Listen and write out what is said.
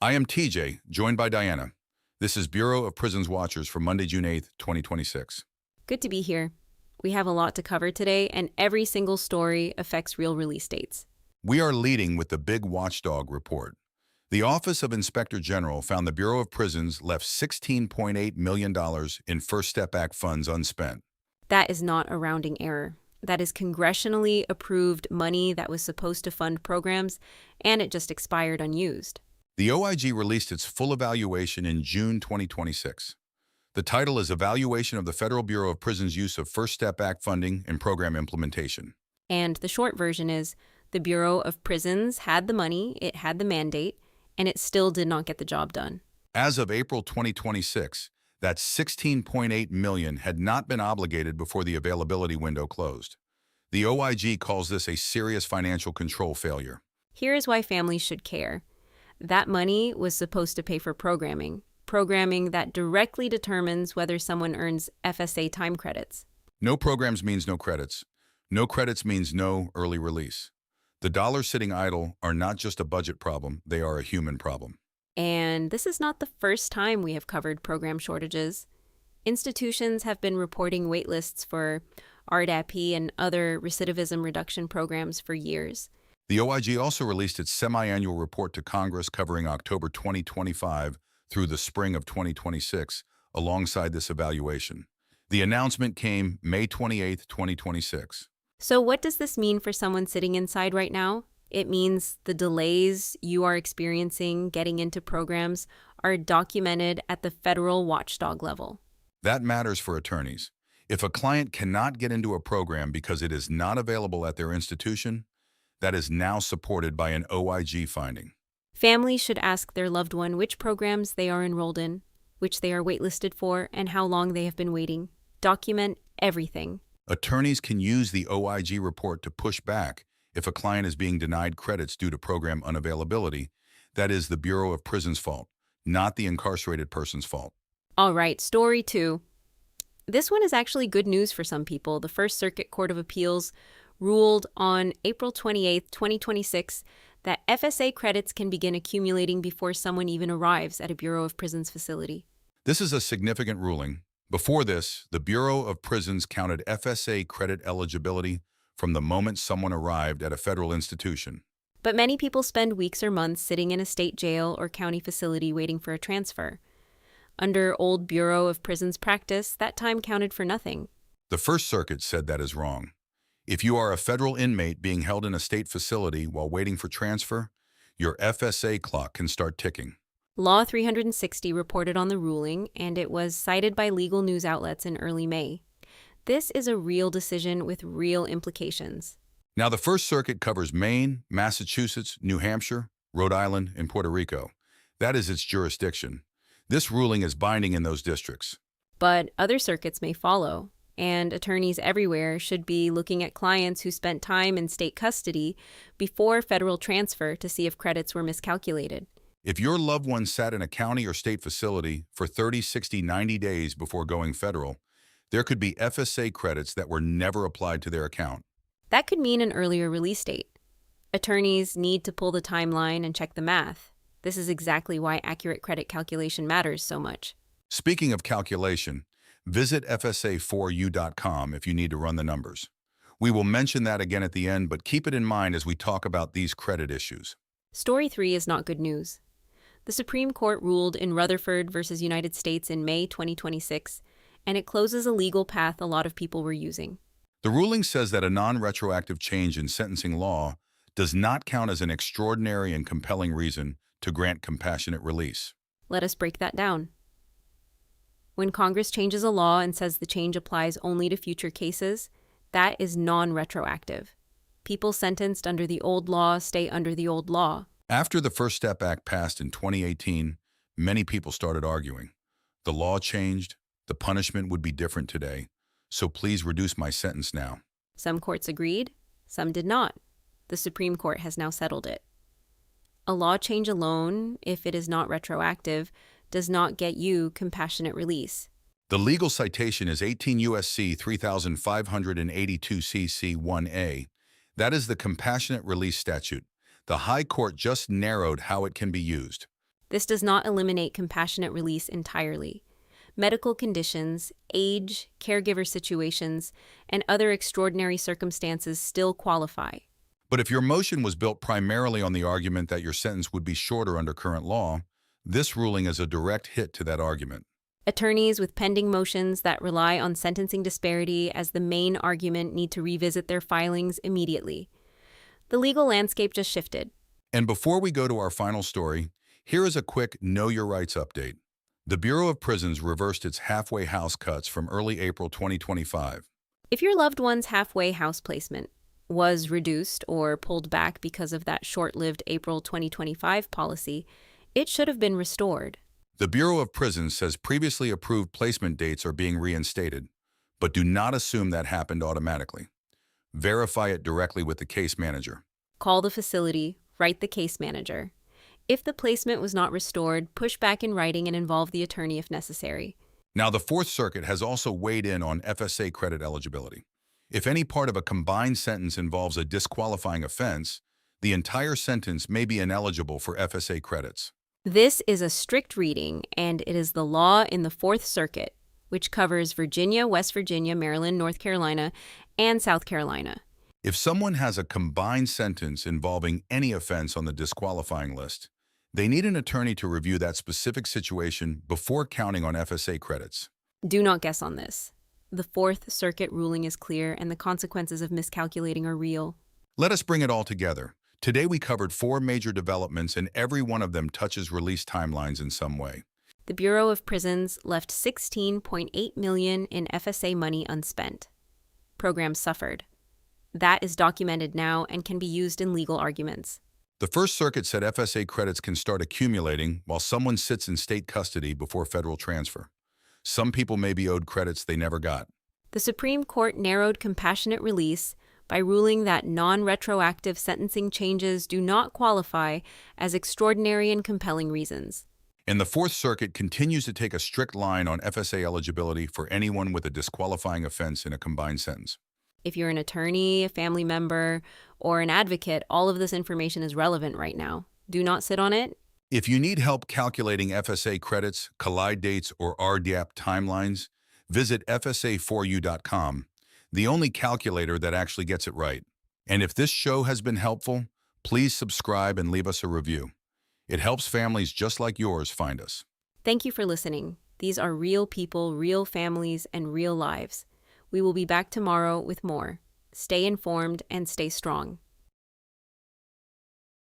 I am TJ, joined by Diana. This is Bureau of Prisons Watchers for Monday, June 8th, 2026. Good to be here. We have a lot to cover today, and every single story affects real release dates. We are leading with the big watchdog report. The Office of Inspector General found the Bureau of Prisons left $16.8 million in First Step Act funds unspent. That is not a rounding error. That is congressionally approved money that was supposed to fund programs, and it just expired unused. The OIG released its full evaluation in June 2026. The title is Evaluation of the Federal Bureau of Prisons' Use of First Step Act Funding and Program Implementation. And the short version is the Bureau of Prisons had the money, it had the mandate, and it still did not get the job done. As of April 2026, that $16.8 million had not been obligated before the availability window closed. The OIG calls this a serious financial control failure. Here is why families should care. That money was supposed to pay for programming that directly determines whether someone earns FSA time credits. No programs means no credits. No credits means no early release. The dollars sitting idle are not just a budget problem, they are a human problem. And this is not the first time we have covered program shortages. Institutions have been reporting waitlists for RDAP and other recidivism reduction programs for years. The OIG also released its semi-annual report to Congress covering October 2025 through the spring of 2026 alongside this evaluation. The announcement came May 28, 2026. So what does this mean for someone sitting inside right now? It means the delays you are experiencing getting into programs are documented at the federal watchdog level. That matters for attorneys. If a client cannot get into a program because it is not available at their institution, that is now supported by an OIG finding. Families should ask their loved one which programs they are enrolled in, which they are waitlisted for, and how long they have been waiting. Document everything. Attorneys can use the OIG report to push back if a client is being denied credits due to program unavailability. That is the Bureau of Prisons' fault, not the incarcerated person's fault. All right, story 2. This one is actually good news for some people. The First Circuit Court of Appeals ruled on April 28, 2026, that FSA credits can begin accumulating before someone even arrives at a Bureau of Prisons facility. This is a significant ruling. Before this, the Bureau of Prisons counted FSA credit eligibility from the moment someone arrived at a federal institution. But many people spend weeks or months sitting in a state jail or county facility waiting for a transfer. Under old Bureau of Prisons practice, that time counted for nothing. The First Circuit said that is wrong. If you are a federal inmate being held in a state facility while waiting for transfer, your FSA clock can start ticking. Law 360 reported on the ruling, and it was cited by legal news outlets in early May. This is a real decision with real implications. Now, the First Circuit covers Maine, Massachusetts, New Hampshire, Rhode Island, and Puerto Rico. That is its jurisdiction. This ruling is binding in those districts. But other circuits may follow, and attorneys everywhere should be looking at clients who spent time in state custody before federal transfer to see if credits were miscalculated. If your loved one sat in a county or state facility for 30, 60, 90 days before going federal, there could be FSA credits that were never applied to their account. That could mean an earlier release date. Attorneys need to pull the timeline and check the math. This is exactly why accurate credit calculation matters so much. Speaking of calculation, visit FSA4U.com if you need to run the numbers. We will mention that again at the end, but keep it in mind as we talk about these credit issues. Story 3 is not good news. The Supreme Court ruled in Rutherford v. United States in May 2026, and it closes a legal path a lot of people were using. The ruling says that a non-retroactive change in sentencing law does not count as an extraordinary and compelling reason to grant compassionate release. Let us break that down. When Congress changes a law and says the change applies only to future cases, that is non-retroactive. People sentenced under the old law stay under the old law. After the First Step Act passed in 2018, many people started arguing. The law changed, the punishment would be different today, so please reduce my sentence now. Some courts agreed, some did not. The Supreme Court has now settled it. A law change alone, if it is not retroactive, does not get you compassionate release. The legal citation is 18 U.S.C. 3582 CC 1A. That is the compassionate release statute. The High Court just narrowed how it can be used. This does not eliminate compassionate release entirely. Medical conditions, age, caregiver situations, and other extraordinary circumstances still qualify. But if your motion was built primarily on the argument that your sentence would be shorter under current law, this ruling is a direct hit to that argument. Attorneys with pending motions that rely on sentencing disparity as the main argument need to revisit their filings immediately. The legal landscape just shifted. And before we go to our final story, here is a quick Know Your Rights update. The Bureau of Prisons reversed its halfway house cuts from early April 2025. If your loved one's halfway house placement was reduced or pulled back because of that short-lived April 2025 policy, it should have been restored. The Bureau of Prisons says previously approved placement dates are being reinstated, but do not assume that happened automatically. Verify it directly with the case manager. Call the facility, write the case manager. If the placement was not restored, push back in writing and involve the attorney if necessary. Now, the Fourth Circuit has also weighed in on FSA credit eligibility. If any part of a combined sentence involves a disqualifying offense, the entire sentence may be ineligible for FSA credits. This is a strict reading, and it is the law in the Fourth Circuit, which covers Virginia, West Virginia, Maryland, North Carolina, and South Carolina. If someone has a combined sentence involving any offense on the disqualifying list, they need an attorney to review that specific situation before counting on FSA credits. Do not guess on this. The Fourth Circuit ruling is clear, and the consequences of miscalculating are real. Let us bring it all together. Today we covered 4 major developments, and every one of them touches release timelines in some way. The Bureau of Prisons left $16.8 million in FSA money unspent. Programs suffered. That is documented now and can be used in legal arguments. The First Circuit said FSA credits can start accumulating while someone sits in state custody before federal transfer. Some people may be owed credits they never got. The Supreme Court narrowed compassionate release by ruling that non-retroactive sentencing changes do not qualify as extraordinary and compelling reasons. And the Fourth Circuit continues to take a strict line on FSA eligibility for anyone with a disqualifying offense in a combined sentence. If you're an attorney, a family member, or an advocate, all of this information is relevant right now. Do not sit on it. If you need help calculating FSA credits, collide dates, or RDAP timelines, visit FSA4U.com, the only calculator that actually gets it right. And if this show has been helpful, please subscribe and leave us a review. It helps families just like yours find us. Thank you for listening. These are real people, real families, and real lives. We will be back tomorrow with more. Stay informed and stay strong.